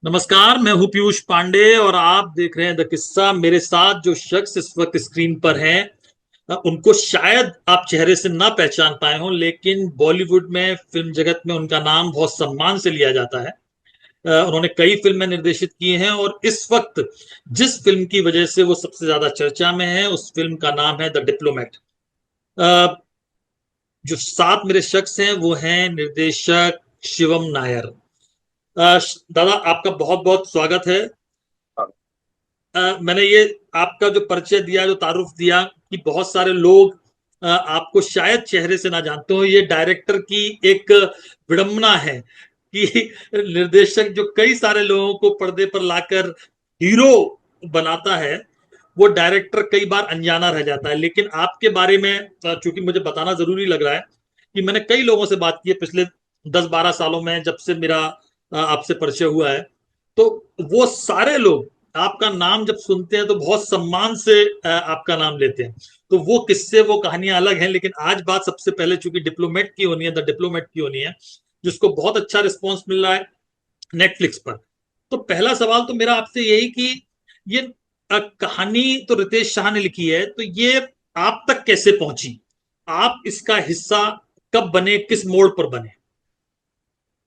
नमस्कार, मैं हूं पीयूष पांडे और आप देख रहे हैं द किस्सा। मेरे साथ जो शख्स इस वक्त स्क्रीन पर हैं, उनको शायद आप चेहरे से ना पहचान पाए हों, लेकिन बॉलीवुड में फिल्म जगत में उनका नाम बहुत सम्मान से लिया जाता है। उन्होंने कई फिल्में निर्देशित की हैं और इस वक्त जिस फिल्म की वजह से वो सबसे ज्यादा चर्चा में है, उस फिल्म का नाम है द डिप्लोमेट। जो साथ मेरे शख्स हैं वो हैं निर्देशक शिवम नायर। दादा, आपका बहुत बहुत स्वागत है। मैंने ये आपका जो परिचय दिया, जो तारुफ दिया कि बहुत सारे लोग आपको शायद चेहरे से ना जानते हो, ये डायरेक्टर की एक विडंबना है कि निर्देशक जो कई सारे लोगों को पर्दे पर लाकर हीरो बनाता है, वो डायरेक्टर कई बार अनजाना रह जाता है। लेकिन आपके बारे में चूंकि मुझे बताना जरूरी लग रहा है कि मैंने कई लोगों से बात की है पिछले 10-12 सालों में, जब से मेरा आपसे परिचय हुआ है। तो वो सारे लोग आपका नाम जब सुनते हैं तो बहुत सम्मान से आपका नाम लेते हैं। तो वो किस्से, वो कहानियां अलग हैं, लेकिन आज बात सबसे पहले चूंकि डिप्लोमेट की होनी है, द डिप्लोमेट की होनी है, जिसको बहुत अच्छा रिस्पॉन्स मिल रहा है नेटफ्लिक्स पर। तो पहला सवाल तो मेरा आपसे यही कि ये कहानी तो रितेश शाह ने लिखी है, तो ये आप तक कैसे पहुंची? आप इसका हिस्सा कब बने, किस मोड़ पर बने?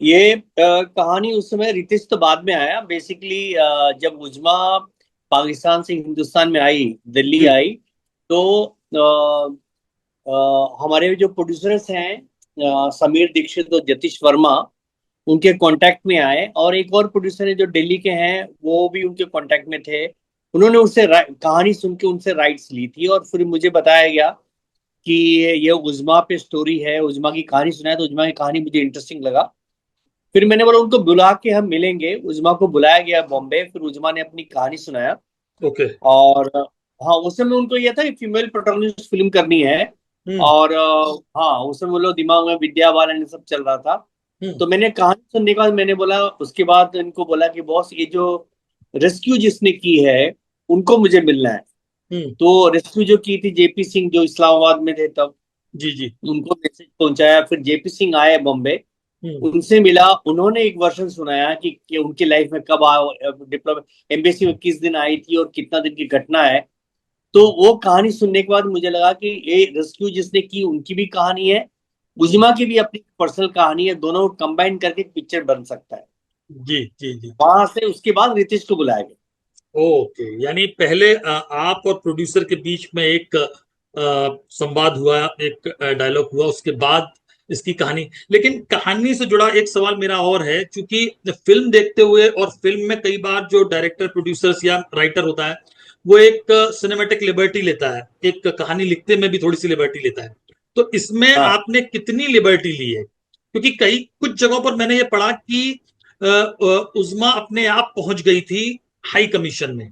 ये कहानी उस समय रितेश तो बाद में आया बेसिकली। जब उजमा पाकिस्तान से हिंदुस्तान में आई, दिल्ली जी। आई, तो हमारे जो प्रोड्यूसर्स हैं, समीर दीक्षित और जतीश वर्मा, उनके कांटेक्ट में आए। और एक और प्रोड्यूसर है जो दिल्ली के हैं, वो भी उनके कांटेक्ट में थे। उन्होंने उससे कहानी सुन के उनसे राइट्स ली थी और फिर मुझे बताया गया कि ये उजमा पे स्टोरी है, उजमा की कहानी सुना है। तो उजमा की कहानी मुझे इंटरेस्टिंग लगा। फिर मैंने बोला उनको बुला के हम मिलेंगे। उजमा को बुलाया गया बॉम्बे, फिर उजमा ने अपनी कहानी सुनाया। ओके। और हाँ, उस समय उनको यह था कि फीमेल प्रोटोगनिस्ट फिल्म करनी है। हम्म। और हाँ, उस समय वो लोग दिमाग में विद्या बालन ये सब चल रहा था। हम्म। तो मैंने कहानी सुनने के बाद मैंने बोला, उसके बाद इनको बोला कि बॉस, ये जो रेस्क्यू जिसने की है उनको मुझे मिलना है। हम्म। तो रेस्क्यू जो की थी जेपी सिंह, जो इस्लामाबाद में थे तब, जी जी। उनको मैसेज पहुंचाया। फिर जेपी सिंह आए बॉम्बे, हम्म। उनसे मिला। उन्होंने एक वर्षन सुनाया कि उनकी लाइफ में कब डिप्लोमा एम्बेसी में किस दिन आई थी और कितना दिन की घटना है। तो वो कहानी सुनने के बाद मुझे लगा कि ये रेस्क्यू जिसने की उनकी भी कहानी है, उजिमा की भी अपनी पर्सनल कहानी है, दोनों कंबाइन करके पिक्चर बन सकता है। जी जी जी। वहां से उसके बाद रितेश को बुलाया गया। ओके, यानी पहले आप और प्रोड्यूसर के बीच में एक संवाद हुआ, एक डायलॉग हुआ, उसके बाद इसकी कहानी। लेकिन कहानी से जुड़ा एक सवाल मेरा और है, क्योंकि फिल्म देखते हुए और फिल्म में कई बार जो डायरेक्टर, प्रोड्यूसर्स या राइटर होता है, वो एक सिनेमैटिक लिबर्टी लेता है, एक कहानी लिखते में भी थोड़ी सी लिबर्टी लेता है। तो इसमें हाँ आपने कितनी लिबर्टी ली है? क्योंकि कई कुछ जगहों पर मैंने ये पढ़ा कि उज़्मा अपने आप पहुंच गई थी हाई कमीशन में।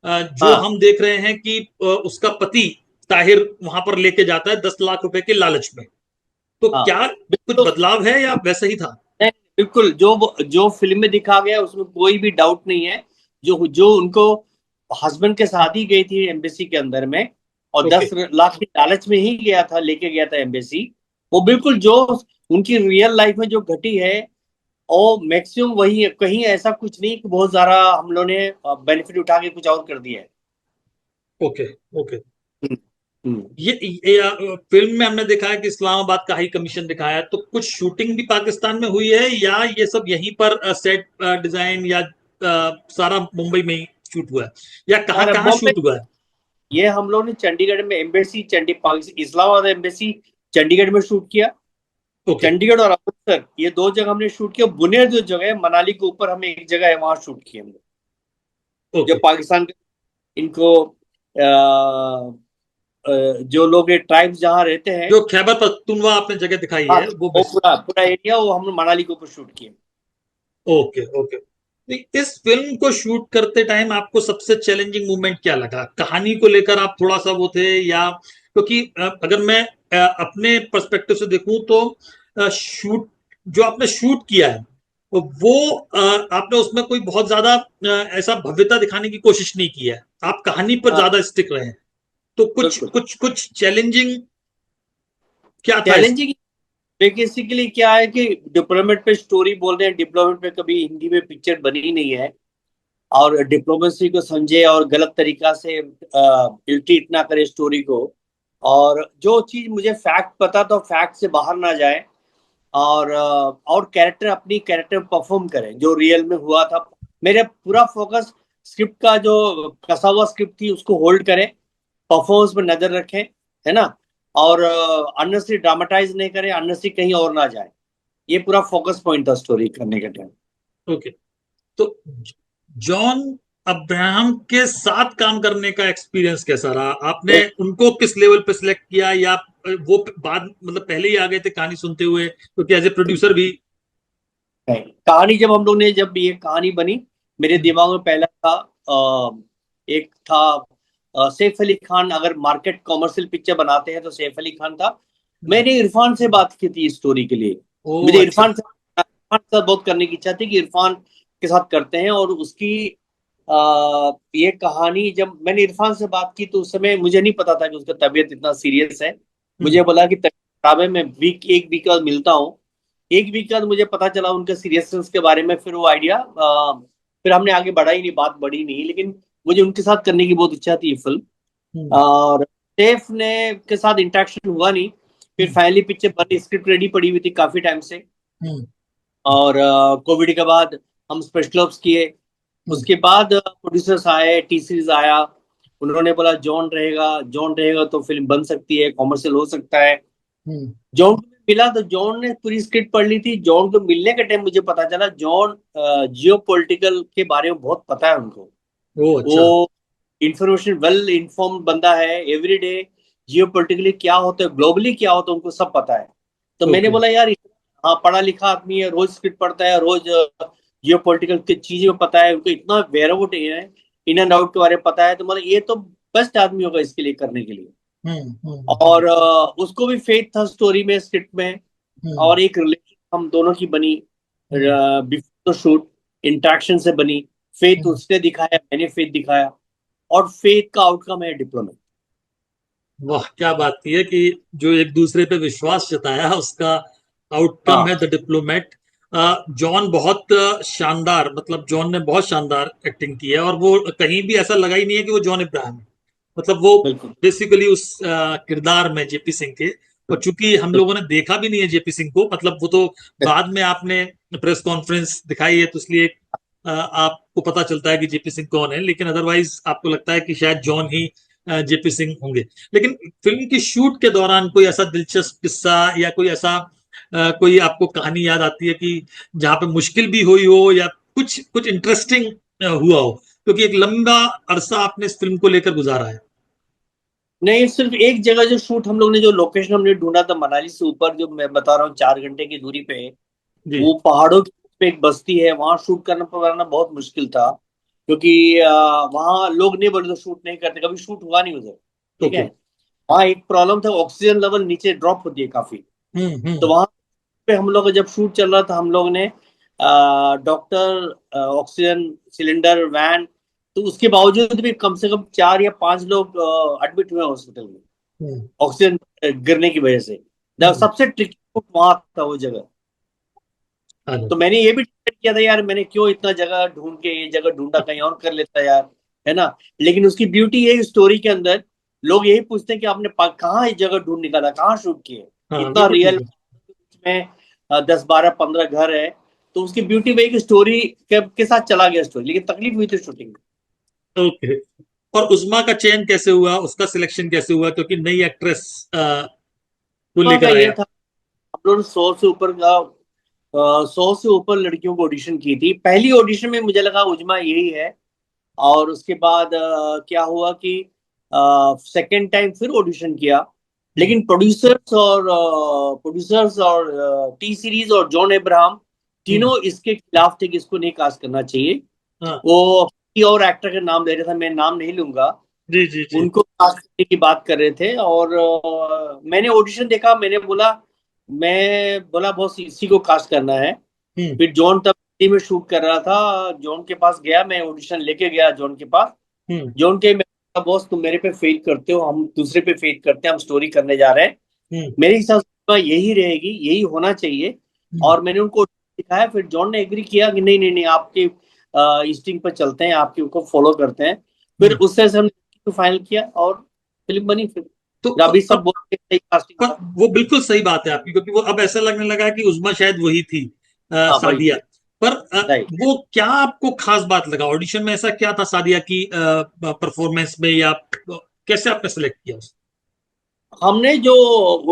जो हाँ हम देख रहे हैं कि उसका पति ताहिर वहां पर लेके जाता है 10 लाख रुपए के लालच में। तो हाँ, क्या कुछ बिल्कुल। बदलाव है या वैसा ही था? नहीं, बिल्कुल जो जो फिल्म में दिखा गया उसमें कोई भी डाउट नहीं है। जो जो उनको हस्बैंड के साथ ही गई थी एम्बेसी के अंदर में, और ओके। 10 लाख की लालच में ही गया था, लेके गया था एम्बेसी। वो बिल्कुल जो उनकी रियल लाइफ में जो घटी है, और मैक्सिमम वही है। कहीं ऐसा कुछ नहीं कि बहुत ज्यादा हम लोगों ने बेनिफिट उठा के कुछ और कर दिया है। ओके। ओके। हम्म, हम्म। ये फिल्म में हमने देखा है कि इस्लामाबाद का हाई कमीशन दिखाया है, तो कुछ शूटिंग भी पाकिस्तान में हुई है या ये सब यहीं पर सेट डिजाइन या सारा मुंबई में ही शूट हुआ है, या कहाँ और कहाँ बॉम्बे, शूट हुआ है? ये हम लोगों ने चंडीगढ़ में एम्बेसी, इस्लामाबाद एम्बेसी चंडीगढ़ में शूट किया। ओके। चंडीगढ़ और अमृतसर, ये दो जगह हमने शूट किया। बुनेर जो जगह है मनाली के ऊपर, हमें एक जगह है, वहां शूट किया हमने। जो ओके। पाकिस्तान के इनको जो लोग ट्राइब्स जहाँ रहते हैं, जो खैबर पख्तूनवा आपने जगह दिखाई हाँ, है वो वो मिस। पूरा पूरा एरिया वो हम मनाली के ऊपर शूट किए। ओके। ओके। तो इस फिल्म को शूट करते टाइम आपको सबसे चैलेंजिंग मोमेंट क्या लगा? कहानी को लेकर आप थोड़ा सा वो थे, या क्योंकि अगर मैं अपने पर्सपेक्टिव से देखूं तो शूट जो आपने शूट किया है वो आपने उसमें कोई बहुत ज्यादा ऐसा भव्यता दिखाने की कोशिश नहीं की है। आप कहानी पर हाँ, ज्यादा स्टिक रहे हैं। तो कुछ बिल्कुल। कुछ कुछ चैलेंजिंग क्या था इसमें? चैलेंजिंग बेसिकली क्या है कि डिप्लोमेट पे स्टोरी बोल रहे हैं, डिप्लोमेट पे कभी हिंदी में पिक्चर बनी ही नहीं है, और डिप्लोमेसी को समझे और गलत तरीका से इल्टीट ना करे स्टोरी को। और जो चीज मुझे फैक्ट पता तो फैक्ट से बाहर ना जाए, और कैरेक्टर अपनी कैरेक्टर परफॉर्म करें जो रियल में हुआ था। मेरे पूरा फोकस स्क्रिप्ट का, जो कसा हुआ स्क्रिप्ट थी उसको होल्ड करें, परफॉर्मेंस पर नजर रखें, है ना, और अननेसेसरी ड्रामेटाइज नहीं करें, अननेसेसरी कहीं और ना जाए। ये पूरा फोकस पॉइंट था स्टोरी करने के टाइम। ओके। तो जॉन अब्राहम के साथ काम करने का एक्सपीरियंस कैसा रहा? आपने उनको किस लेवल पे सिलेक्ट किया, या वो बाद मतलब पहले ही आ गए थे कहानी सुनते हुए, क्योंकि एज ए प्रोड्यूसर भी? कहानी जब हम लोग ने, जब ये कहानी बनी, मेरे दिमाग में पहला था, एक था सैफ अली खान। अगर मार्केट कॉमर्शियल पिक्चर बनाते हैं तो सैफ अली खान था। मैंने इरफान से बात की थी इस स्टोरी के लिए। ओ मुझे अच्छा। इरफान के साथ बहुत करने की इच्छा थी कि इरफान के साथ करते हैं। और उसकी ये कहानी जब मैंने इरफान से बात की तो उस समय मुझे नहीं पता था कि उसका तबीयत इतना सीरियस है। मुझे बोला कि तबीयत खराब है, मैं एक वीक बाद मिलता हूँ। एक वीक बाद मुझे पता चला उनके सीरियसनेस के बारे में। फिर वो आइडिया, फिर हमने आगे बढ़ा ही नहीं, बात बढ़ी नहीं। लेकिन मुझे उनके साथ करने की बहुत इच्छा थी ये फिल्म। हम्म। और सेफ ने के साथ इंटरेक्शन हुआ नहीं। फिर हम्म। फाइनली पिक्चर बनी, स्क्रिप्ट रेडी पड़ी हुई थी काफी टाइम से। हम्म। और कोविड के बाद हम स्पेशल ऑप्स किए। हम्म। उसके बाद प्रोड्यूसर्स आए, टी सीरीज आया। उन्होंने बोला जॉन रहेगा, जॉन रहेगा तो फिल्म बन सकती है, कॉमर्शियल हो सकता है। हम्म। जॉन को मिला तो जॉन ने पूरी स्क्रिप्ट पढ़ ली थी। जॉन को मिलने के टाइम मुझे पता चला जॉन जियो पॉलिटिकल के बारे में बहुत पता है उनको। ओ अच्छा। वो इंफॉर्मेशन वेल इन्फॉर्म्ड बंदा है। एवरी डे जियो पोलिटिकली क्या होता है, ग्लोबली क्या होता है, उनको सब पता है। तो मैंने ओके। बोला यार, हाँ पढ़ा लिखा आदमी है, रोज स्क्रिप्ट पढ़ता है, रोज जियो पोलिटिकल की चीजें पता है, उनको इतना वेर आउट है, इन एंड आउट के बारे में पता है। तो मतलब ये तो बेस्ट आदमी होगा इसके लिए, करने के लिए। और उसको भी फेथ था स्टोरी में, स्क्रिप्ट में। हम्म। और एक रिलेशन हम दोनों की बनी हम्म। बिफोर द शूट, इंटरेक्शन से बनी। फेथ हम्म। उसने दिखाया, मैंने फेथ दिखाया, और फेथ का आउटकम है डिप्लोमेट। वाह, क्या बात की है कि जो एक दूसरे पे विश्वास जताया उसका आउटकम है हाँ, द डिप्लोमेट। जॉन बहुत शानदार, मतलब जॉन ने बहुत शानदार एक्टिंग की है, और वो कहीं भी ऐसा लगा ही नहीं है कि वो जॉन इब्राहिम है। मतलब वो बिल्कुल बेसिकली उस किरदार में जेपी सिंह के। और चूंकि हम लोगों ने देखा भी नहीं है जेपी सिंह को, मतलब वो तो बाद में आपने प्रेस कॉन्फ्रेंस दिखाई है तो इसलिए आपको पता चलता है कि जेपी सिंह कौन है, लेकिन अदरवाइज आपको लगता है कि शायद जॉन ही जेपी सिंह होंगे। लेकिन फिल्म की शूट के दौरान कोई ऐसा दिलचस्प किस्सा या कोई ऐसा कोई आपको कहानी याद आती है कि जहां पे मुश्किल भी हुई हो, या कुछ कुछ इंटरेस्टिंग हुआ हो, क्योंकि एक लंबा अरसा आपने इस फिल्म को लेकर गुजारा है। नहीं, सिर्फ एक जगह जो शूट हम लोग ने, जो लोकेशन हमने ढूंढा था मनाली से ऊपर, जो मैं बता रहा हूँ 4 घंटे की दूरी पे है। जी। वो पहाड़ों के पे एक बस्ती है, वहां शूट करना पड़ना बहुत मुश्किल था। क्योंकि वहाँ लोग नहीं बोले तो शूट नहीं करते, कभी शूट हुआ नहीं उधर। ठीक है। ओके। वहाँ एक प्रॉब्लम था, ऑक्सीजन लेवल नीचे ड्रॉप होती है काफी। हम्म। तो हम्म। वहां पे हम लोग जब शूट चल रहा था, हम लोग ने डॉक्टर, ऑक्सीजन सिलेंडर, वैन, तो उसके बावजूद भी कम से कम 4 या 5 लोग एडमिट हुए हॉस्पिटल में, हम्म। ऑक्सीजन गिरने की वजह से। हम्म। सबसे ट्रिकी वहां था वो जगह। अरे। तो मैंने ये भी डिसाइड किया था यार, मैंने क्यों इतना जगह ढूंढ के ये जगह ढूंढा, कहीं और कर लेता यार, है ना। लेकिन उसकी ब्यूटी ये स्टोरी के अंदर, लोग यही पूछते हैं कि आपने कहाँ इस जगह ढूंढ निकाला, कहाँ शूट किए। हाँ इतना बिल्कुल ठीक रियल है। में 10, 12, 15 घर है। तो उसकी ब्यूटी वही कि स्टोरी के साथ चला गया स्टोरी, लेकिन तकलीफ हुई थी शूटिंग में। ओके। और उस्मा का चयन कैसे हुआ, उसका सिलेक्शन कैसे हुआ, क्योंकि नई एक्ट्रेस को वहाँ का लेकर ये आया? था, हम लोगों ने 100 से ऊपर लड़कियों को ऑडिशन की थी। पहली ऑडिशन में मुझे लगा उजमा यही है। और उसके बाद क्या हुआ कि सेकेंड टाइम फिर ऑडिशन किया। हम्म। लेकिन प्रोड्यूसर्स और टी सीरीज और जॉन अब्राहम हम्म। तीनों इसके खिलाफ थे कि इसको नहीं कास्ट करना चाहिए। हाँ। वो किसी और एक्टर का नाम ले रहा था, मैं नाम नहीं लूंगा। जी जी जी। उनको कास्ट करने की बात कर रहे थे। और मैंने ऑडिशन देखा, मैं बोला बॉस इसी को कास्ट करना है। हम्म। फिर जॉन तब दिल्ली में शूट कर रहा था, जॉन के पास गया, मैं ऑडिशन लेके गया जॉन के पास। हम्म। जॉन के मैं बॉस तुम मेरे पे फेथ करते हो, हम दूसरे पे फेथ करते हैं, हम स्टोरी करने जा रहे हैं। हम्म। मेरे हिसाब से यही रहेगी, यही होना चाहिए। और मैंने उनको दिखाया, फिर जॉन ने एग्री किया कि नहीं नहीं नहीं, आपके इंस्टिंक्ट पर चलते हैं, आपके को फॉलो करते हैं। फिर उससे हमने फाइनल किया और फिल्म बनी। फिर तो अभी सब बोलते हैं कास्टिंग पर वो बिल्कुल सही बात है आपकी, क्योंकि वो अब ऐसा लगने लगा कि उज़्मा शायद वही थी वही सादिया। थी। पर राइट। वो क्या आपको खास बात लगा ऑडिशन में, ऐसा क्या था सादिया की परफॉर्मेंस में, या कैसे आपने सेलेक्ट किया उसको? हमने जो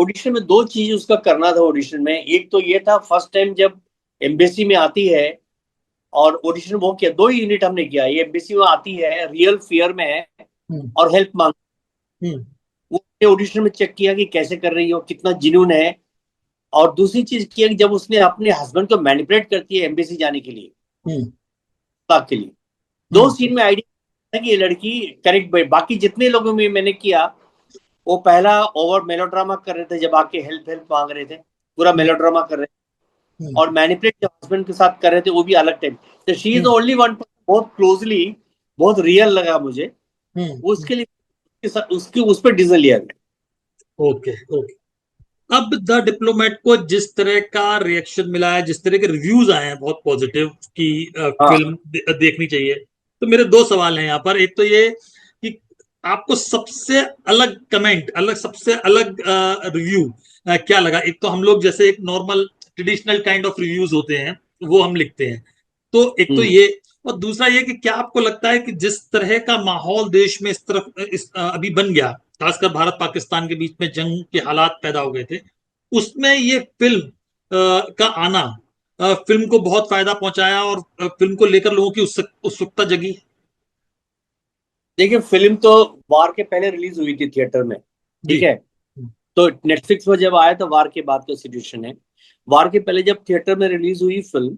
ऑडिशन में दो चीज उसका करना था ऑडिशन में, एक तो ये था फर्स्ट टाइम जब एम्बेसी में आती है, और ऑडिशन वो किया, दो ही यूनिट हमने किया। ये एम्बेसी में आती है, रियल फियर में है हम्म। और हेल्प मांग, हम्म। वो ऑडिशन में चेक किया कि कैसे कर रही हो, कितना जिनून है। और दूसरी चीज किया कि जब उसने अपने हस्बैंड को मैनिपुलेट करती है एम्बेसी जाने के लिए, हम्म। तलाक के लिए, दो हम्म। सीन में आइडिया है कि ये लड़की करेक्ट। बाकी जितने लोगों में मैंने किया, वो पहला ओवर मेलोड्रामा कर रहे थे, जब आके हेल्प हेल्प मांग रहे थे, पूरा हम्म। मेलोड्रामा कर रहे थे। हम्म। और मैनिपुलेट जब हस्बैंड के साथ कर रहे थे, वो भी अलग टाइप। तो she is hmm. Only one, बहुत क्लोजली, बहुत रियल लगा मुझे। वो हम्म। उसके लिए उसकी उस पर डिसीजन लिया गया। Okay, okay. अब द डिप्लोमेट को जिस तरह का रिएक्शन मिला है, जिस तरह के रिव्यूज आए हैं बहुत पॉजिटिव कि हाँ। फिल्म देखनी चाहिए, तो मेरे दो सवाल हैं यहाँ पर। एक तो ये कि आपको सबसे अलग कमेंट, सबसे अलग रिव्यू क्या लगा? एक तो हम लोग जैसे एक normal traditional kind of reviews होते हैं, वो हम लिखते हैं। तो एक तो हम्म। ये, और दूसरा ये कि क्या आपको लगता है कि जिस तरह का माहौल देश में इस तरफ अभी बन गया, खासकर भारत पाकिस्तान के बीच में जंग के हालात पैदा हो गए थे, उसमें ये फिल्म का आना फिल्म को बहुत फायदा पहुंचाया, और फिल्म को लेकर लोगों की उत्सुकता जगी? देखिए, फिल्म तो वार के पहले रिलीज हुई थी थिएटर में, जी। ठीक है। तो नेटफ्लिक्स पर जब आया तो वार के बाद का सिचुएशन है। वार के पहले जब थिएटर में रिलीज हुई फिल्म,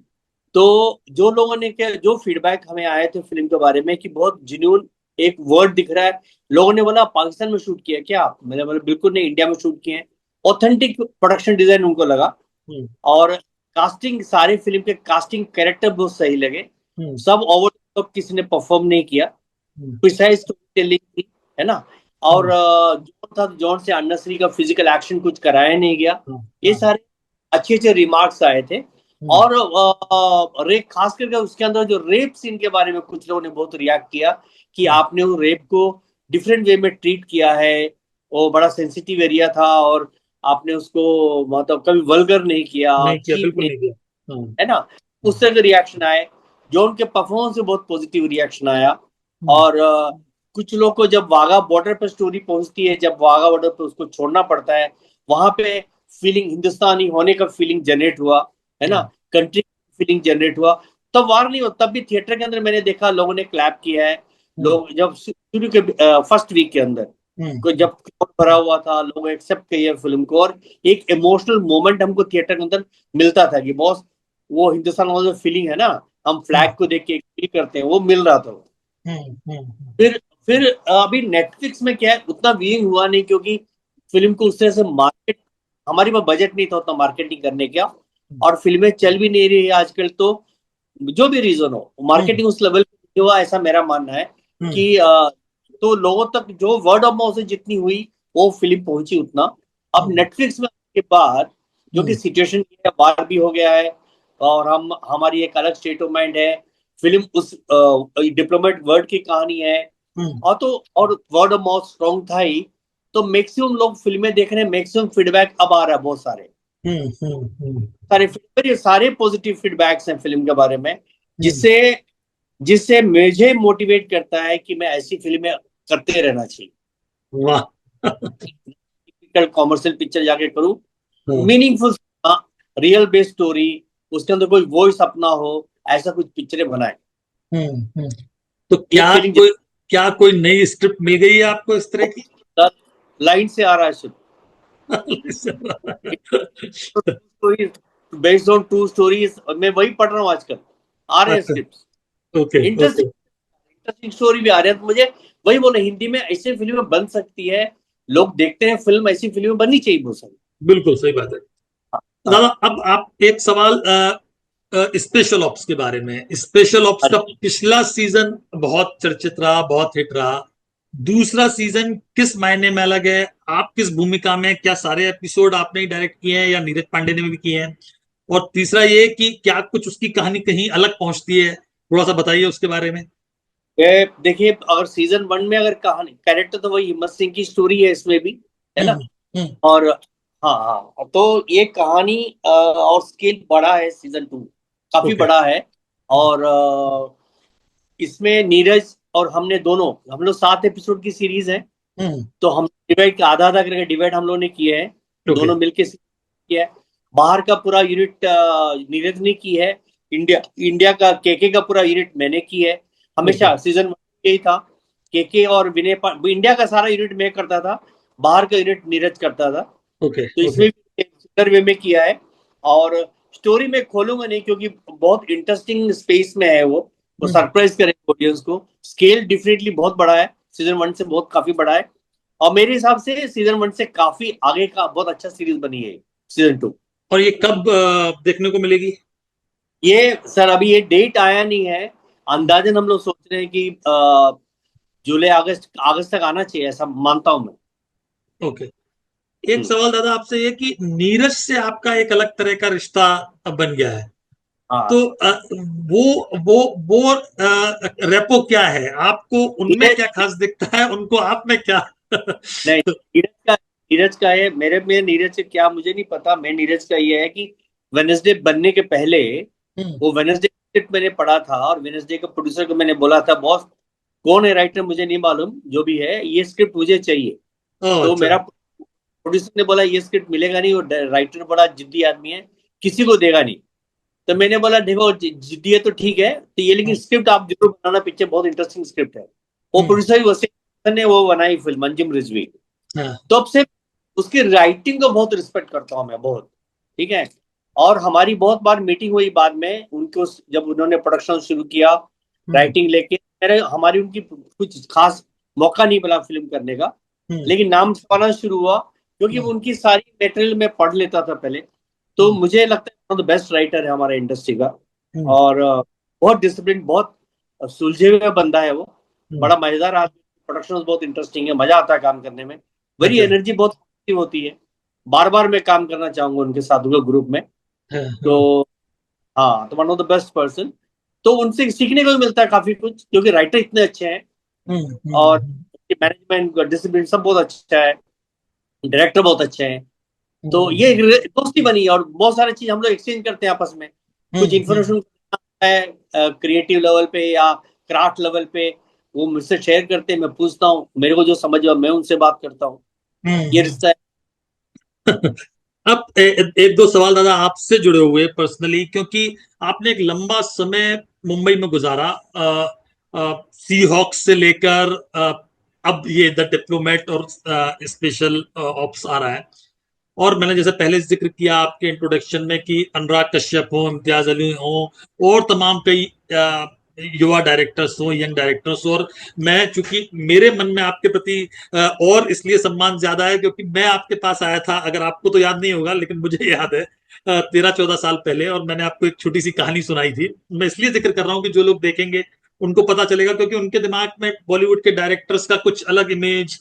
तो जो लोगों ने क्या, जो फीडबैक हमें आए थे फिल्म के बारे में कि बहुत जिन्यून एक वर्ड दिख रहा है। लोगों ने बोला पाकिस्तान में शूट किया क्या आप? मैंने बोला बिल्कुल नहीं, इंडिया में शूट किए हैं। ऑथेंटिक प्रोडक्शन डिजाइन उनको लगा। हम्म। और कास्टिंग, सारे फिल्म के कास्टिंग कैरेक्टर बहुत सही लगे। हम्म। सब ओवर टॉप किसी ने परफॉर्म नहीं किया, हम्म। प्रिसाइज स्टोरी टेलिंग थी, है ना। और हम्म। जॉन था, जॉन से अननेसरी का फिजिकल एक्शन कुछ कराया नहीं गया। हाँ, ये हाँ। सारे अच्छे अच्छे रिमार्क्स आए थे। हम्म। और रेप, खास करके उसके अंदर जो रेप सीन के बारे में कुछ लोगों ने बहुत रिएक्ट किया कि हम्म। आपने वो रेप को डिफरेंट वे में ट्रीट किया है। वो बड़ा सेंसिटिव एरिया था, और आपने उसको मतलब कभी वल्गर नहीं किया, नहीं किया, चीप बिल्कुल नहीं, नहीं किया। हाँ। है ना। उस हाँ। तरह के रिएक्शन आए। जो उनके परफॉर्मेंस से बहुत पॉजिटिव रिएक्शन आया। हम्म। और कुछ लोग को जब वाघा बॉर्डर पर स्टोरी पहुंचती है, जब वाघा बॉर्डर पर उसको छोड़ना पड़ता है, वहां पे फीलिंग, हिंदुस्तानी होने का फीलिंग जनरेट हुआ, है ना। हाँ। कंट्री फीलिंग जनरेट हुआ। तब वार नहीं हो, तब भी थिएटर के अंदर मैंने देखा लोगों ने क्लैप किया है। हम्म। लोग जब शुरू के फर्स्ट वीक के अंदर हम्म। को जब crowd भरा हुआ था, लोग एक्सेप्ट किए फिल्म को, और एक इमोशनल मोमेंट हमको थिएटर के अंदर मिलता था कि बॉस, वो हिंदुस्तान वाला जो फीलिंग है ना, हम हम्म। फ्लैग को देख के फील करते हैं, वो मिल रहा था। हम्म। हम्म। फिर अभी नेटफ्लिक्स में क्या है, उतना व्यूइंग हुआ नहीं, क्योंकि फिल्म को उस तरह से मार्केट, हमारे पास बजट नहीं था उतना मार्केटिंग करने का। और फिल्में चल भी नहीं रही है आजकल। तो जो भी रीजन हो, हम्म। मार्केटिंग उस लेवल पे नहीं हुआ, ऐसा मेरा मानना है। हम्म। कि तो लोगों तक जो वर्ड ऑफ माउथ से जितनी हुई, वो फिल्म पहुंची उतना। अब हम्म। नेटफ्लिक्स में आने के बाद जो कि हम्म। सिचुएशन है, बार भी हो गया है, और हम, हमारी एक अलग स्टेट ऑफ माइंड है। फिल्म उस डिप्लोमेट वर्ड की कहानी है। हम्म। और तो और वर्ड ऑफ माउथ स्ट्रॉन्ग था ही। तो मैक्सिमम लोग फिल्में देख रहे हैं, मैक्सिमम फीडबैक अब आ रहा है, बहुत सारे हम्म। हम्म। हम्म। सारे फीडबैक, ये सारे पॉजिटिव फीडबैक्स हैं फिल्म के बारे में। हम्म। जिससे जिससे मुझे मोटिवेट करता है कि मैं ऐसी फिल्में करते रहना चाहिए। वाह। कॉमर्शियल पिक्चर जाके करूं, हाँ। मीनिंगफुल, रियल बेस्ड स्टोरी, उसके अंदर कोई वॉइस अपना हो, ऐसा कुछ पिक्चरें बनाए। हम्म। हम्म। तो ये फीलिंग क्या कोई नई स्क्रिप्ट मिल गई है आपको इस तरह की? लाइन से आ रहा है ship. Based on true stories, मैं वही पढ़ रहा हूँ आजकल। आ रहे हैं अच्छा। Script, okay, okay. Interesting interesting story भी आ रही है। तो मुझे वही बोले, हिंदी में ऐसी फिल्में बन सकती है, लोग देखते हैं फिल्म, ऐसी फिल्में बननी चाहिए बहुत सारी। बिल्कुल सही बात है। दादा, हाँ। अब आप एक सवाल स्पेशल ऑप्स के बारे में। स्पेशल ऑप्स का पिछला सीजन बहुत चर्चित रहा, बहुत हिट रहा। दूसरा सीजन किस मायने में अलग है? आप किस भूमिका में, क्या सारे एपिसोड आपने ही डायरेक्ट किए हैं या नीरज पांडे ने भी किए हैं? और तीसरा ये कि क्या कुछ उसकी कहानी कहीं अलग पहुंचती है, थोड़ा सा बताइए उसके बारे में। ये देखिए, अगर सीजन 1 में अगर कहानी कैरेक्टर तो वही हिम्मत सिंह की स्टोरी है इसमें भी, है ना। हम्म। हम्म। और हाँ हाँ, तो ये कहानी और स्केल बड़ा है, सीजन 2 काफी ओके। बड़ा है। और इसमें नीरज और हमने दोनों, हम लोग 7 एपिसोड की सीरीज है। हम्म। तो हम डिवाइड, आधा आधा करके डिवाइड हम लोग ने किए हैं, ओके। दोनों मिलके किया है। बाहर का पूरा यूनिट नीरज ने की है। इंडिया इंडिया का केके का पूरा यूनिट मैंने की है। ओके। हमेशा सीजन 1 यही था, केके और इंडिया का सारा यूनिट मैं करता था, बाहर का यूनिट नीरज करता था। ओके। तो ओके। इसमें भी सिमिलर वे में किया है। और स्टोरी में खोलूंगा नहीं, क्योंकि बहुत इंटरेस्टिंग स्पेस में है वो हम्म। सरप्राइज करेगा ऑडियंस को। स्केल डिफिनेटली बहुत बड़ा है, सीजन 1 से बहुत काफी बड़ा है। और मेरे हिसाब से सीजन 1 से काफी आगे का बहुत अच्छा सीरीज बनी है सीजन 2। और ये कब देखने को मिलेगी? ये सर अभी ये डेट आया नहीं है। हम्म। अंदाजन हम लोग सोच रहे हैं कि जुलाई अगस्त अगस्त तक आना चाहिए, ऐसा मानता हूं मैं। ओके। एक हम्म, सवाल दादा आपसे, ये कि नीरज से आपका एक अलग तरह का रिश्ता अब बन गया है, तो हाँ। वो वो रेपो क्या है? आपको उनमें क्या नीरज, खास दिखता है, उनको आप में क्या? नहीं, नीरज का है, मेरे में नीरज से क्या मुझे नहीं पता। मैं नीरज का ये है कि वेनेसडे बनने के पहले, हम्म। वो वेनेसडे स्क्रिप्ट मैंने पढ़ा था, और वेनेसडे के प्रोड्यूसर को मैंने बोला था, बॉस कौन है राइटर मुझे नहीं मालूम, जो भी है ये स्क्रिप्ट मुझे चाहिए। ओह तो अच्छा। मेरा प्रोड्यूसर ने बोला ये स्क्रिप्ट मिलेगा नहीं, वो राइटर बड़ा जिद्दी आदमी है, किसी को देगा नहीं। तो मैंने बोला देखो, जिद्दी है तो ठीक है, तो ये लेकिन हम्म। स्क्रिप्ट आप जरूर बनाना, पिक्चर बहुत इंटरेस्टिंग स्क्रिप्ट है। वो हम्म। प्रोड्यूसर वैसे ने वो बनाई फिल्म अंजुम रिजवी। हाँ। तो अब से उसकी राइटिंग को बहुत रिस्पेक्ट करता हूँ मैं, बहुत। ठीक है। और हमारी बहुत बार मीटिंग हुई बाद में उनको, जब उन्होंने प्रोडक्शन शुरू किया, हम्म। राइटिंग लेके, मेरे हमारी उनकी कुछ खास मौका नहीं मिला फिल्म करने का, हम्म। लेकिन नाम पाना शुरू हुआ, क्योंकि वो हम्म। उनकी सारी मटेरियल में पढ़ लेता था पहले। तो हम्म। मुझे लगता है one of the best writer है हमारे इंडस्ट्री का। हम्म। और बहुत डिसिप्लिन, बहुत सुलझे हुए बंदा है वो। हम्म। बड़ा मजेदार आदमी, प्रोडक्शन बहुत इंटरेस्टिंग है, मजा आता है काम करने में। वेरी अच्छा। एनर्जी बहुत active होती है। बार बार मैं काम करना चाहूंगा उनके साथ, उनके ग्रुप में। हाँ। तो हाँ। हाँ, तो one of the best person. तो उनसे सीखने को भी मिलता है काफी कुछ, क्योंकि राइटर इतने अच्छे हैं। हम्म। और हम्म। मैनेजमेंट डिसिप्लिन सब बहुत अच्छा है, डायरेक्टर बहुत अच्छे हैं। तो ये एक हम्म। दोस्ती बनी, और बहुत सारी चीज हम लोग एक्सचेंज करते हैं आपस में। कुछ हम्म। हम्म। इन्फॉर्मेशन है क्रिएटिव लेवल पे या क्राफ्ट लेवल पे, वो मुझसे शेयर करते हैं, मैं पूछता हूँ, मेरे को जो समझ में मैं उनसे बात करता हूँ। ये हम्म। रिश्ता है। अब एक दो सवाल दादा आपसे जुड़े हुए पर्सनली, क्योंकि आपने एक लंबा समय मुंबई में गुजारा, सी हॉक्स से लेकर अब ये द डिप्लोमेट और स्पेशल ऑप्स आ रहा है। और मैंने जैसे पहले जिक्र किया आपके इंट्रोडक्शन में कि अनुराग कश्यप हो, इम्तियाज अली हो, और तमाम कई युवा डायरेक्टर्स हो, यंग डायरेक्टर्स हो। और मैं, चूंकि मेरे मन में आपके प्रति और इसलिए सम्मान ज्यादा है क्योंकि मैं आपके पास आया था, अगर आपको तो याद नहीं होगा लेकिन मुझे याद है, 13-14 साल पहले, और मैंने आपको एक छोटी सी कहानी सुनाई थी। मैं इसलिए जिक्र कर रहा हूँ कि जो लोग देखेंगे उनको पता चलेगा, क्योंकि उनके दिमाग में बॉलीवुड के डायरेक्टर्स का कुछ अलग इमेज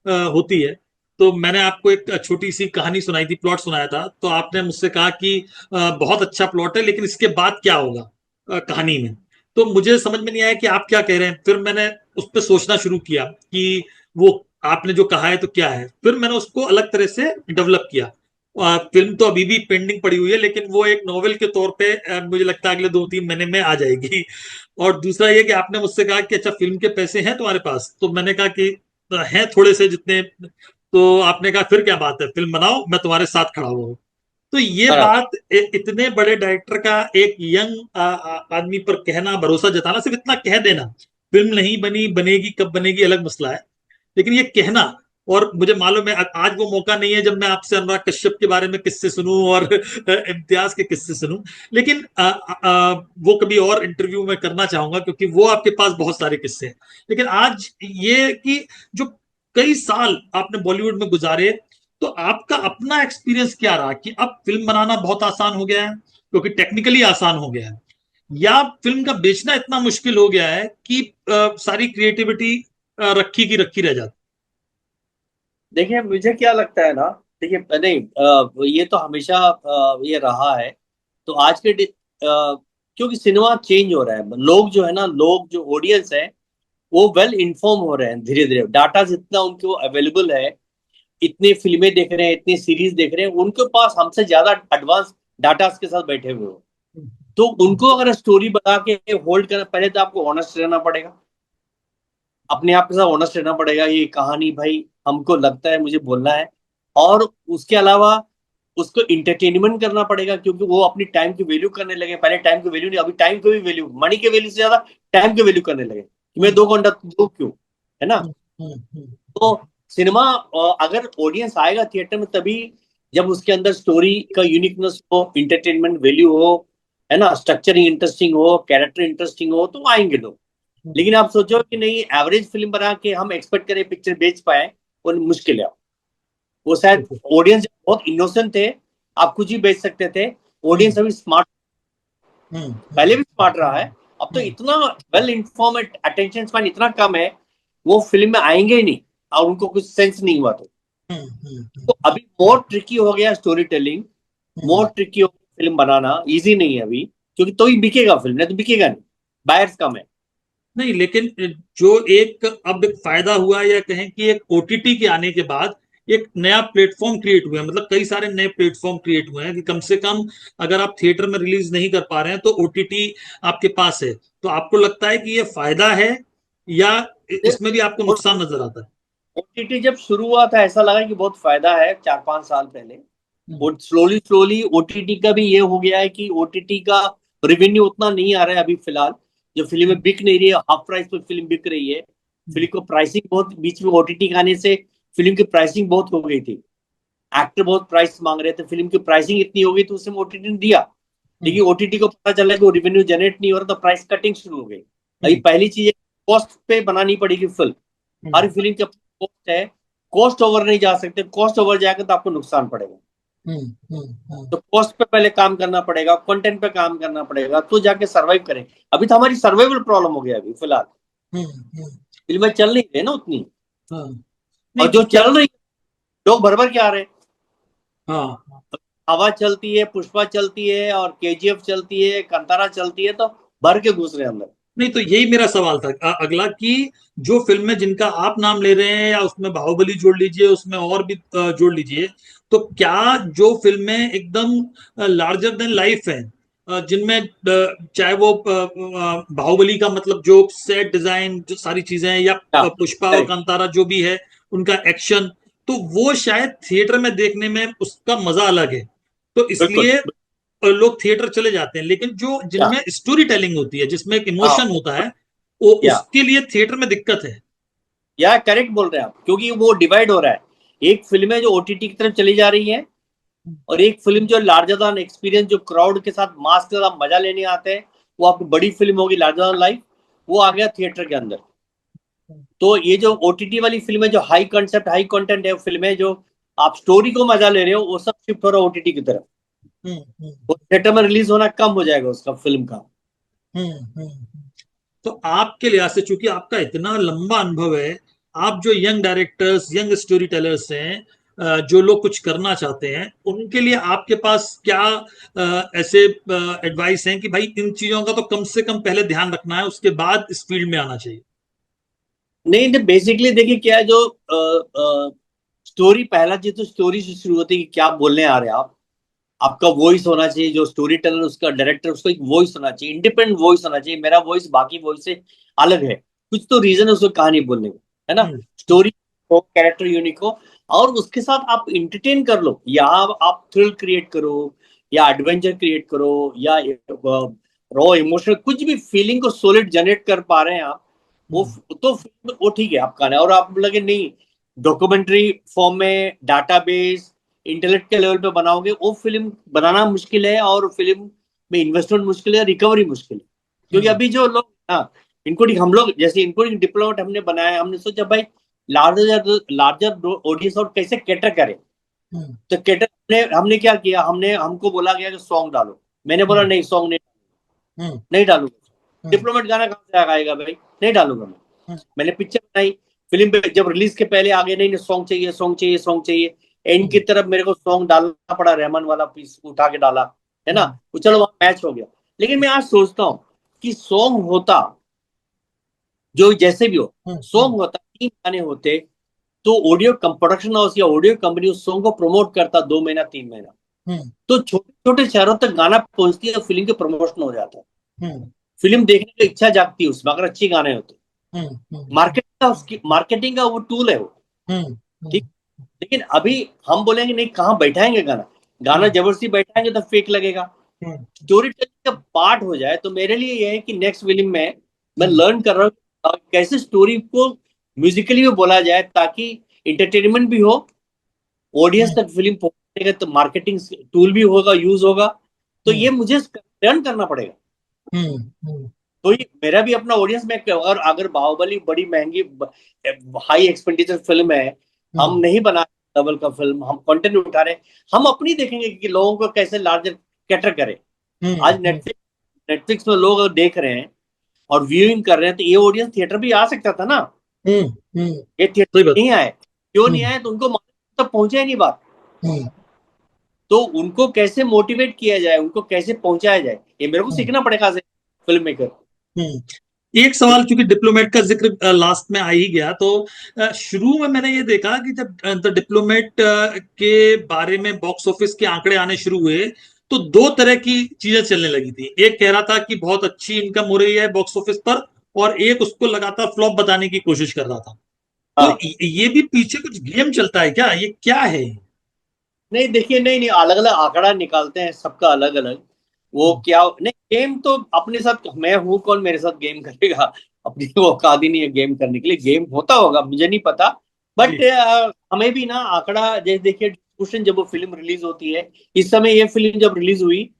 होती है। तो मैंने आपको एक छोटी सी कहानी सुनाई थी, प्लॉट सुनाया था, तो आपने मुझसे कहा कि बहुत अच्छा प्लॉट है लेकिन इसके बाद क्या होगा कहानी में। तो मुझे समझ में नहीं आया कि आप क्या कह रहे हैं। फिर मैंने उस पर सोचना शुरू किया कि वो आपने जो कहा है तो क्या है। फिर मैंने उसको अलग तरह से डेवलप किया। फिल्म तो अभी भी पेंडिंग पड़ी हुई है, लेकिन वो एक नॉवेल के तौर पे मुझे लगता है अगले 2-3 महीने में आ जाएगी। और दूसरा ये कि आपने मुझसे कहा कि अच्छा, फिल्म के पैसे हैं तुम्हारे पास? तो मैंने कहा कि हैं थोड़े से जितने। तो आपने कहा फिर क्या बात है, फिल्म बनाओ, मैं तुम्हारे साथ खड़ा हुआ हूँ। तो ये बराबर। बात इतने बड़े डायरेक्टर का एक यंग आदमी पर कहना, भरोसा जताना, सिर्फ इतना कह देना, फिल्म नहीं बनी, बनेगी कब बनेगी अलग मसला है, लेकिन ये कहना। और मुझे मालूम है आज वो मौका नहीं है जब मैं आपसे अनुराग कश्यप के बारे में किस्से सुनूं और इम्तियाज के किस्से सुनूं, लेकिन वो कभी और इंटरव्यू में करना चाहूंगा क्योंकि वो आपके पास बहुत सारे किस्से हैं। लेकिन आज ये कि जो कई साल आपने बॉलीवुड में गुजारे, तो आपका अपना एक्सपीरियंस क्या रहा कि अब फिल्म बनाना बहुत आसान हो गया है क्योंकि टेक्निकली आसान हो गया है, या फिल्म का बेचना इतना मुश्किल हो गया है कि सारी क्रिएटिविटी रखी की रखी रह जाती। देखिए मुझे क्या लगता है ना, देखिए नहीं, ये तो हमेशा ये रहा है। तो आज के क्योंकि सिनेमा चेंज हो रहा है, लोग जो है ना, लोग जो ऑडियंस है वो वेल इन्फॉर्म हो रहे हैं धीरे धीरे, डाटा जितना उनको अवेलेबल है, इतनी फिल्में देख रहे हैं, इतनी सीरीज देख रहे हैं, उनके पास हमसे ज्यादा एडवांस डाटा के साथ बैठे हुए हो। तो उनको अगर स्टोरी बना के होल्ड करना, पहले तो आपको ऑनेस्ट रहना पड़ेगा, अपने आप के साथ ऑनेस्ट रहना पड़ेगा, ये कहानी भाई हमको लगता है मुझे बोलना है। और उसके अलावा उसको इंटरटेनमेंट करना पड़ेगा, क्योंकि वो अपनी टाइम की वैल्यू करने लगे। पहले टाइम की वैल्यू नहीं, अभी टाइम की भी वैल्यू, मनी के वैल्यू से ज्यादा टाइम की वैल्यू करने लगे कि मैं हम्म, 2 घंटा दो क्यों, है ना। हम्म, हम्म, तो सिनेमा, अगर ऑडियंस आएगा थिएटर में तभी जब उसके अंदर स्टोरी का यूनिकनेस हो, इंटरटेनमेंट वैल्यू हो, है ना, स्ट्रक्चरिंग इंटरेस्टिंग हो, कैरेक्टर इंटरेस्टिंग हो, तो आएंगे लोग। हम्म, लेकिन आप सोचो कि नहीं, एवरेज फिल्म बना के हम एक्सपेक्ट करें पिक्चर बेच पाए, वो मुश्किल है। वो शायद बिल्कुल। ऑडियंस बहुत इनोसेंट थे, आप कुछ ही बेच सकते थे। हम्म, ऑडियंस अभी स्मार्ट, हम्म, पहले हम्म, भी स्मार्ट रहा है, अब तो हम्म, इतना वेल इन्फॉर्मेड, अटेंशन स्पैन इतना कम है, वो फिल्म में आएंगे ही नहीं और उनको कुछ सेंस नहीं हुआ। तो अभी मोर ट्रिकी हो गया स्टोरी टेलिंग, मोर हम्म। ट्रिकी हो गया फिल्म बनाना, इजी नहीं है अभी, क्योंकि तो ही बिकेगा फिल्म, नहीं तो बिकेगा नहीं, बायर्स कम है। नहीं, लेकिन जो एक अब एक फायदा हुआ, या कहें कि एक ओटीटी के आने के बाद एक नया प्लेटफॉर्म क्रिएट हुआ है, मतलब कई सारे नए प्लेटफॉर्म क्रिएट हुए हैं कि कम से कम अगर आप थिएटर में रिलीज नहीं कर पा रहे हैं तो ओटीटी आपके पास है। तो आपको लगता है कि ये फायदा है, या इसमें भी आपको नुकसान नजर आता है? ओटीटी जब शुरू हुआ था ऐसा लगा कि बहुत फायदा है, 4-5 साल पहले। हम्म, और स्लोली स्लोली ओटीटी का भी ये हो गया है कि ओटीटी का रेवेन्यू उतना नहीं आ रहा है अभी फिलहाल, जो फिल्में हम्म, बिक नहीं रही है, हाफ प्राइस पे फिल्म बिक रही है। हम्म, फिल्म को प्राइसिंग बहुत, बीच में ओटीटी के आने से फिल्म की प्राइसिंग बहुत हो गई थी, एक्टर बहुत प्राइस मांग रहे थे, फिल्म की प्राइसिंग इतनी हो गई तो उसमें ओटीटी ने दिया। हम्म, लेकिन ओटीटी को पता चला कि वो रेवेन्यू जनरेट नहीं हो रहा, तो प्राइस कटिंग शुरू हो गई। अभी हम्म, पहली चीज है, कॉस्ट पे बनानी पड़ेगी फिल्म, हम्म, हर फिल्म का कॉस्ट है, कॉस्ट ओवर नहीं जा सकते, कॉस्ट ओवर जाएगा तो आपको नुकसान पड़ेगा। हम्म, हम्म, तो कॉस्ट पे पहले काम करना पड़ेगा, कंटेंट पे काम करना पड़ेगा, तो जाके सर्वाइव करें। अभी तो हमारी सर्वाइवल प्रॉब्लम हो गया अभी फिलहाल, हम्म, हम्म, फिल्में चल नहीं रही है ना उतनी, हाँ। और नहीं तो जो क्या। चल रही है लोग भर भर के आ रहे हैं। हाँ। हवा चलती है, पुष्पा चलती है, और केजीएफ चलती है, कंतारा चलती है, तो भर के घुस रहे हैं अंदर। नहीं तो यही मेरा सवाल था अगला, कि जो फिल्में जिनका आप नाम ले रहे हैं, या उसमें बाहुबली जोड़ लीजिए, उसमें और भी जोड़ लीजिए, तो क्या जो फिल्में एकदम लार्जर देन लाइफ हैं, जिनमें चाहे वो बाहुबली का मतलब जो सेट डिजाइन, जो सारी चीजें हैं, या हाँ, पुष्पा और करेक्ट। कांतारा जो भी है, उनका एक्शन, तो वो शायद थिएटर में देखने में उसका मजा अलग है, तो बिल्कुल। इसलिए लोग थिएटर चले जाते हैं। लेकिन जो या जिनमें स्टोरी टेलिंग होती है, जिसमें एक हाँ, इमोशन होता है, वो या उसके लिए थिएटर में दिक्कत है। या करेक्ट बोल रहे हैं आप, क्योंकि वो डिवाइड हो रहा है। एक फिल्म है जो ओटीटी की तरफ चली जा रही है, और एक फिल्म जो लार्जर दान एक्सपीरियंस, जो क्राउड के साथ मास के साथ मजा लेने आते हैं, वो आपकी बड़ी फिल्म होगी लार्जर दान लाइफ, वो आ गया थिएटर के अंदर। तो ये जो ओटीटी वाली फिल्म है, जो हाई कंसेप्ट हाई कंटेंट है फिल्म है, जो आप स्टोरी को मजा ले रहे हो, वो सब शिफ्ट हो रहा है ओटीटी की तरफ। हम्म, वो थिएटर में रिलीज होना कम हो जाएगा उसका फिल्म का। हम्म, तो आपके लिहाज से, चूंकि आपका इतना लंबा अनुभव है, आप जो young directors, young story tellers हैं, जो लोग कुछ करना चाहते हैं, उनके लिए आपके पास क्या ऐसे एडवाइस हैं कि भाई इन चीजों का तो कम से कम पहले ध्यान रखना है, उसके बाद इस फील्ड में आना चाहिए? नहीं नहीं, बेसिकली देखिए क्या है, जो स्टोरी, पहला चीज तो स्टोरी से शुरू होती है कि क्या बोलने आ रहे हैं आप। आपका वॉइस होना चाहिए, जो स्टोरी टेलर उसका डायरेक्टर, उसका एक वॉइस होना चाहिए, इंडिपेंडेंट वॉइस होना चाहिए, मेरा वॉइस बाकी वॉइस से अलग है, कुछ तो रीजन है उसको कहानी बोलने का, है ना। हम्म, स्टोरी हो, कैरेक्टर यूनिक हो, और उसके साथ आप इंटरटेन कर लो, या आप थ्रिल क्रिएट करो, या एडवेंचर क्रिएट करो, या रॉ इमोशनल कुछ भी फीलिंग को सोलिड जनरेट कर पा रहे हैं आप, वो हम्म, तो वो ठीक है आपका है। और आप लगे नहीं, डॉक्यूमेंट्री फॉर्म में, डाटाबेस, इंटेलेक्ट के लेवल पे बनाओगे, वो फिल्म बनाना मुश्किल है, और फिल्म में इन्वेस्टमेंट मुश्किल है, रिकवरी मुश्किल है। क्योंकि हम्म, अभी जो लोग, हाँ, इंक्लूडिंग हम लोग, जैसे इंक्लूडिंग डिप्लोमेट हमने बनाया, हमने सोचा भाई लार्जर लार्जर ऑडियंस और कैसे कैटर करें। हम्म, तो कैटर हमने हमने क्या किया, हमने हमको बोला गया कि सॉन्ग डालो, मैंने बोला हम्म, नहीं, सॉन्ग नहीं, हम्म, नहीं डालूंगा। हम्म, डिप्लोमेट गाना कहाँ से आएगा भाई, नहीं डालूंगा मैं। मैंने पिक्चर बनाई, फिल्म पे जब रिलीज के पहले आगे नहीं सॉन्ग चाहिए, सॉन्ग चाहिए, सॉन्ग चाहिए, एंड की तरफ मेरे को सॉन्ग डालना पड़ा, रहमान वाला पीस उठा के डाला, है ना, तो चलो वहां मैच हो गया। लेकिन मैं आज सोचता हूँ कि सॉन्ग होता, जो जैसे भी हो, सॉन्ग होता, 3 गाने होते, तो ऑडियो प्रोडक्शन हाउस या ऑडियो कंपनी उस सॉन्ग को प्रमोट करता 2 महीना 3 महीना, तो छोटे छोटे शहरों तक गाना पहुंचती है, फिल्म के प्रमोशन हो जाता है, फिल्म देखने की इच्छा जागती है उसमें, अगर अच्छी गाने होते। मार्केटिंग का वो टूल है वो, ठीक। लेकिन अभी हम बोलेंगे नहीं, कहाँ बैठाएंगे गाना, गाना जबरदस्ती बैठाएंगे तो फेक लगेगा। स्टोरी टेलिंग का पार्ट हो जाए तो मेरे लिए ये है कि नेक्स्ट फिल्म में मैं लर्न कर रहा हूँ कैसे स्टोरी को म्यूजिकली भी बोला जाए, ताकि इंटरटेनमेंट भी हो, ऑडियंस तक फिल्म पहुंचेगा, तो मार्केटिंग टूल भी होगा, यूज होगा, तो ये मुझे लर्न करना पड़ेगा। तो ये मेरा भी अपना ऑडियंस में, और अगर बाहुबली बड़ी महंगी हाई एक्सपेंडिचर फिल्म है, हम नहीं बना लेवल का फिल्म, हम कंटेंट उठा रहे हैं, हम अपनी देखेंगे कि लोगों को कैसे लार्जर कैटर करें। आज नेटफ्लिक्स में लोग अगर देख रहे हैं और व्यूइंग कर रहे हैं, तो ये ऑडियंस थिएटर भी आ सकता था ना, ये थिएटर नहीं आए, क्यों नहीं आए, तो उनको तक पहुंचे ही नहीं बात। तो उनको कैसे मोटिवेट किया जाए, उनको कैसे पहुंचाया जाए, ये मेरे को सीखना पड़ेगा फिल्म मेकर। एक सवाल, चूंकि डिप्लोमेट का जिक्र लास्ट में आ ही गया, तो शुरू में मैंने ये देखा कि जब द डिप्लोमेट के बारे में बॉक्स ऑफिस के आंकड़े आने शुरू हुए, तो दो तरह की चीजें चलने लगी थी। एक कह रहा था कि बहुत अच्छी इनकम हो रही है बॉक्स ऑफिस पर, और एक उसको लगातार फ्लॉप बताने की कोशिश कर रहा था। तो ये भी पीछे कुछ गेम चलता है क्या, ये क्या है? नहीं देखिए, नहीं नहीं, अलग अलग आंकड़ा निकालते हैं, सबका अलग अलग, वो क्या नहीं, गेम तो अपने साथ, मैं हूं कौन मेरे साथ गेम करेगा, अपनी वो औकात ही नहीं है गेम करने के लिए, गेम होता होगा मुझे नहीं पता, बट हमें भी ना आंकड़ा, जैसे देखिए डिस्ट्रीब्यूशन, जब वो फिल्म रिलीज होती है, इस समय ये फिल्म जब रिलीज हुई,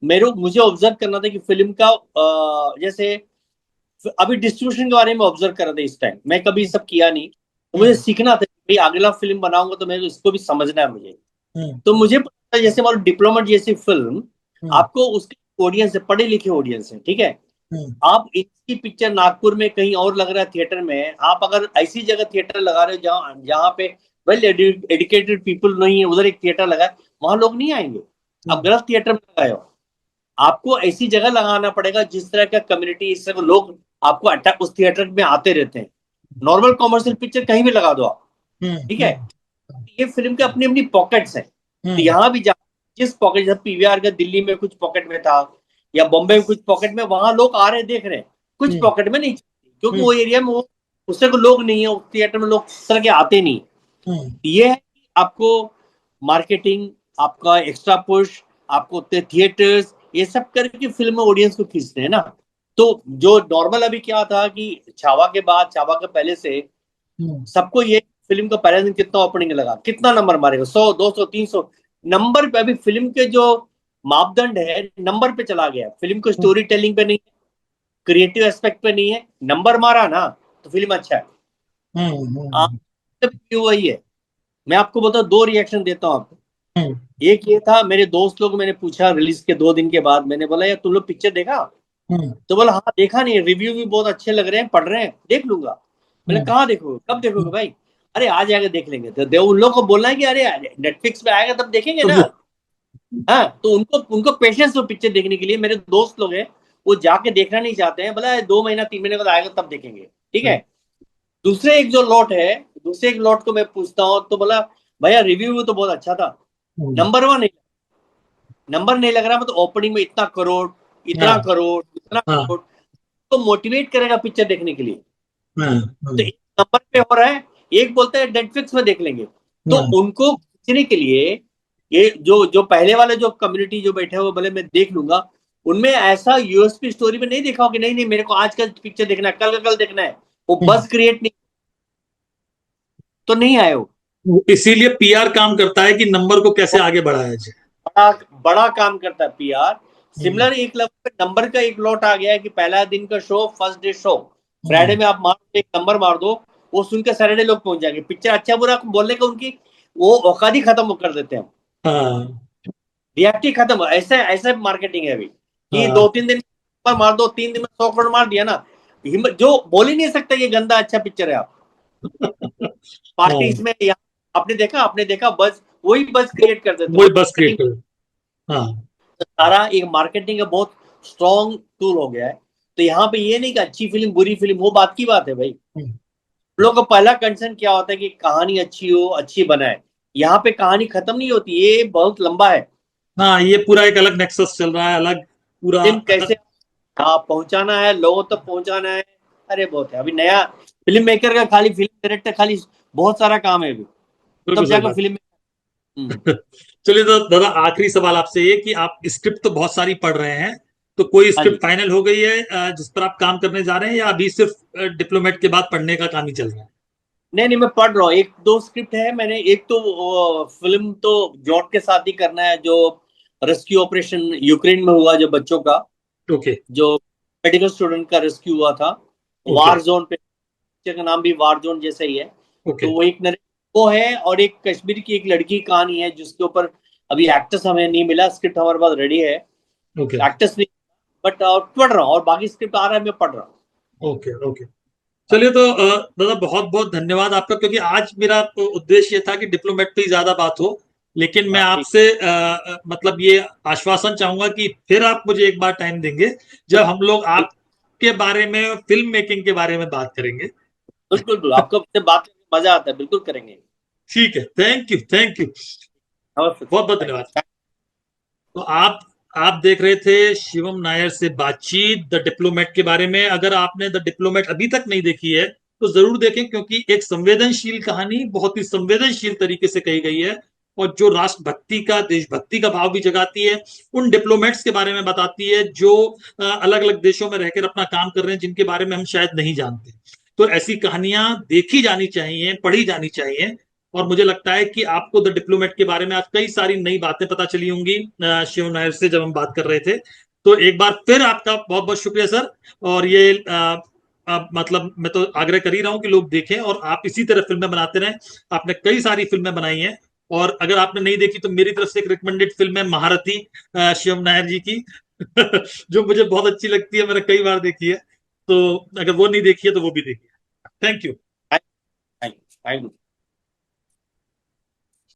मुझे ऑब्जर्व करना था कि फिल्म का जैसे अभी डिस्ट्रीब्यूशन के बारे में ऑब्जर्व कर रहा था इस टाइम, मैं कभी सब किया नहीं, तो मुझे सीखना था कि भाई अगला फिल्म बनाऊंगा तो मैं इसको भी समझना है मुझे। तो मुझे पता है, जैसे मान लो डिप्लोमेट जैसी फिल्म, आपको उसके ऑडियंस है, पढ़े लिखे ऑडियंस है, ठीक है, आप इसकी पिक्चर नागपुर में कहीं और लग रहा है थिएटर में, आप अगर ऐसी जगह थिएटर लगा रहे हो जहाँ जहाँ पे वेल एजुकेटेड पीपल नहीं है, उधर एक थिएटर लगा है, वहां लोग नहीं आएंगे, आप गलत थिएटर में लगाए हो। आपको ऐसी जगह लगाना पड़ेगा जिस तरह का कम्युनिटी, इस तरह लोग आपको अटैक उस थिएटर में आते रहते हैं। नॉर्मल कॉमर्शियल पिक्चर कहीं भी लगा दो आप, ठीक है, ये फिल्म के अपनी अपनी पॉकेट्स हैं, तो यहाँ भी जिस पॉकेट, जैसे पीवीआर का दिल्ली में कुछ पॉकेट में था, या बॉम्बे में कुछ पॉकेट में, वहां लोग आ रहे देख रहे हैं, कुछ पॉकेट में नहीं, क्योंकि वो एरिया में वो उस तरह के लोग नहीं है, उस थिएटर में लोग उस तरह के आते नहीं। ये है कि आपको मार्केटिंग, आपका एक्स्ट्रा पुश, आपको थिएटर्स, ये सब करके फिल्म ऑडियंस को खींचते हैं ना। तो जो नॉर्मल अभी क्या था कि छावा के बाद, छावा के पहले से सबको ये फिल्म का पहले दिन कितना ओपनिंग लगा, कितना नंबर मारेगा, 100 200 300 नंबर पे, अभी फिल्म के जो मापदंड है नंबर पे चला गया, फिल्म को स्टोरी टेलिंग पे नहीं है, क्रिएटिव एस्पेक्ट पे नहीं है, नंबर मारा ना तो फिल्म अच्छा है। आप क्यों, वही है, मैं आपको बताऊं, दो रिएक्शन देता हूँ आपको। एक ये था, मेरे दोस्त लोग, मैंने पूछा रिलीज के 2 दिन के बाद, मैंने बोला यार तुम लोग पिक्चर देखा, तो बोला हाँ देखा नहीं, रिव्यू भी बहुत अच्छे लग रहे हैं, पढ़ रहे हैं, देख लूंगा। मैंने कहाँ देखोगे, कब देखोगे भाई, अरे आ जाएगा देख लेंगे, तो उन लोग को बोलना है कि अरे नेटफ्लिक्स पे आएगा तब देखेंगे ना। हाँ, तो उनको उनको पेशेंस हो पिक्चर देखने के लिए, मेरे दोस्त लोग हैं, वो जाके देखना नहीं चाहते हैं, बोला 2 महीना 3 महीने बाद आएगा तब देखेंगे, ठीक है। दूसरे एक जो लॉट है, दूसरे एक लॉट को मैं पूछता हूँ, तो बोला भैया रिव्यू तो बहुत अच्छा था, नंबर 1 नहीं, नंबर नहीं लग रहा, मतलब ओपनिंग में इतना करोड़, इतना करोड़, इतना करोड़, तो मोटिवेट करेगा पिक्चर देखने के लिए। तो एक नंबर पे हो रहा है, एक बोलता है नेटफ्लिक्स में देख लेंगे, तो उनको खींचने के लिए, ये जो जो पहले वाले जो कम्युनिटी जो बैठे हुए बोले मैं देख लूंगा, उनमें ऐसा यूएसपी स्टोरी में नहीं देखा हो कि नहीं नहीं मेरे को आज का पिक्चर देखना है, कल का कल देखना है, वो बस क्रिएट नहीं, तो नहीं आए वो। इसीलिए पीआर काम करता है कि नंबर को कैसे आगे बढ़ाया जाए, बड़ा बड़ा काम करता है पीआर। सिमिलर एक लेवल पे नंबर का एक लॉट आ गया है कि पहला दिन का show, first day show, Friday में आप मार एक नंबर मार दो, वो सुन के सैटरडे लोग पहुंच जाएंगे, पिक्चर अच्छा बुरा बोलने का उनकी वो औकात ही खत्म कर देते हैं, रिएक्टिव खत्म, ऐसा ऐसा मार्केटिंग है अभी कि 2-3 दिन मार दो, 3 दिन में 100 करोड़ मार दिया ना, हिम्मत, जो बोल ही नहीं सकता ये गंदा अच्छा पिक्चर है। आप पार्टीज हाँ, में यहाँ आपने देखा बस, वही बस क्रिएट कर देते वही और बस क्रिएट marketing, कर। हाँ। सारा एक मार्केटिंग का बहुत स्ट्रॉन्ग टूल हो गया है। तो यहाँ पे ये नहीं कि अच्छी फिल्म बुरी फिल्म, वो बात की बात है भाई। हम्म। हम लोग का पहला कंसर्न क्या होता है कि कहानी अच्छी हो, अच्छी बनाए। यहाँ पे कहानी खत्म नहीं होती, ये बहुत लंबा है। हाँ, ये पूरा एक अलग नेक्सस चल रहा है, अलग पूरा। फिल्म कैसे हाँ पहुंचाना है, लोगों तक पहुंचाना है। अरे बहुत है अभी नया फिल्म मेकर का, खाली फिल्म डायरेक्टर खाली बहुत सारा काम है अभी, बिल्कुल तब सही जाकर बात। फिल्म। हम्म। चलिए तो दादा, आखिरी सवाल आपसे ये कि आप स्क्रिप्ट तो बहुत सारी पढ़ रहे हैं, तो कोई हाँ स्क्रिप्ट जी। फाइनल हो गई है जिस पर आप काम करने जा रहे हैं, या अभी सिर्फ डिप्लोमेट के बाद पढ़ने का काम ही चल रहा है? नहीं नहीं, मैं पढ़ रहा हूँ, एक दो स्क्रिप्ट है मैंने। एक तो फिल्म तो जॉट के साथ ही करना है, जो रेस्क्यू ऑपरेशन यूक्रेन में हुआ जो बच्चों का, ओके। जो मेडिकल स्टूडेंट का रेस्क्यू हुआ था, ओके। वार जोन पे। पिक्चर का नाम भी वार जोन जैसा ही है। ओके। तो वो एक वो है, और एक कश्मीर की एक लड़की की कहानी है जिसके ऊपर अभी एक्टर्स हमें नहीं मिला। स्क्रिप्ट हमारे पास रेडी है, ओके। एक्टर्स नहीं, बट पढ़ रहा हूँ, और बाकी स्क्रिप्ट आ रहा है, मैं पढ़ रहा हूँ। ओके। ओके। चलिए तो दादा, बहुत बहुत धन्यवाद आपका, क्योंकि आज मेरा उद्देश्य ये था कि डिप्लोमेट पे ही ज्यादा बात हो। लेकिन मैं हाँ ठीक। आपसे मतलब ये आश्वासन चाहूंगा कि फिर आप मुझे एक बार टाइम देंगे, जब हम लोग आपके बारे में, फिल्म मेकिंग के बारे में बात करेंगे। बिल्कुल बिल्कुल, आपको से बात करके मजा आता है, बिल्कुल करेंगे। ठीक है, थैंक यू, थैंक यू। अवश्य बहुत बहुत सर। धन्यवाद। तो आप देख रहे थे शिवम नायर से बातचीत द डिप्लोमेट के बारे में। अगर आपने द डिप्लोमेट अभी तक नहीं देखी है तो जरूर देखें, क्योंकि एक संवेदनशील कहानी बहुत ही संवेदनशील तरीके से कही गई है, और जो राष्ट्रभक्ति का, देशभक्ति का भाव भी जगाती है। उन डिप्लोमेट्स के बारे में बताती है जो अलग अलग देशों में रहकर अपना काम कर रहे हैं, जिनके बारे में हम शायद नहीं जानते। तो ऐसी कहानियां देखी जानी चाहिए, पढ़ी जानी चाहिए। और मुझे लगता है कि आपको द डिप्लोमेट के बारे में आज कई सारी नई बातें पता चली होंगी शिव नायर से जब हम बात कर रहे थे। तो एक बार फिर आपका बहुत बहुत शुक्रिया सर। और ये मतलब मैं तो आग्रह कर ही रहा हूं कि लोग देखें, और आप इसी तरह फिल्में बनाते रहें। आपने कई सारी फिल्में बनाई हैं, और अगर आपने नहीं देखी तो मेरी तरफ से एक रिकमेंडेड फिल्म है महारथी, शिवम नायर जी की, जो मुझे बहुत अच्छी लगती है, मैंने कई बार देखी है। तो अगर वो नहीं देखी है तो वो भी देखिए। Thank you. Thank you.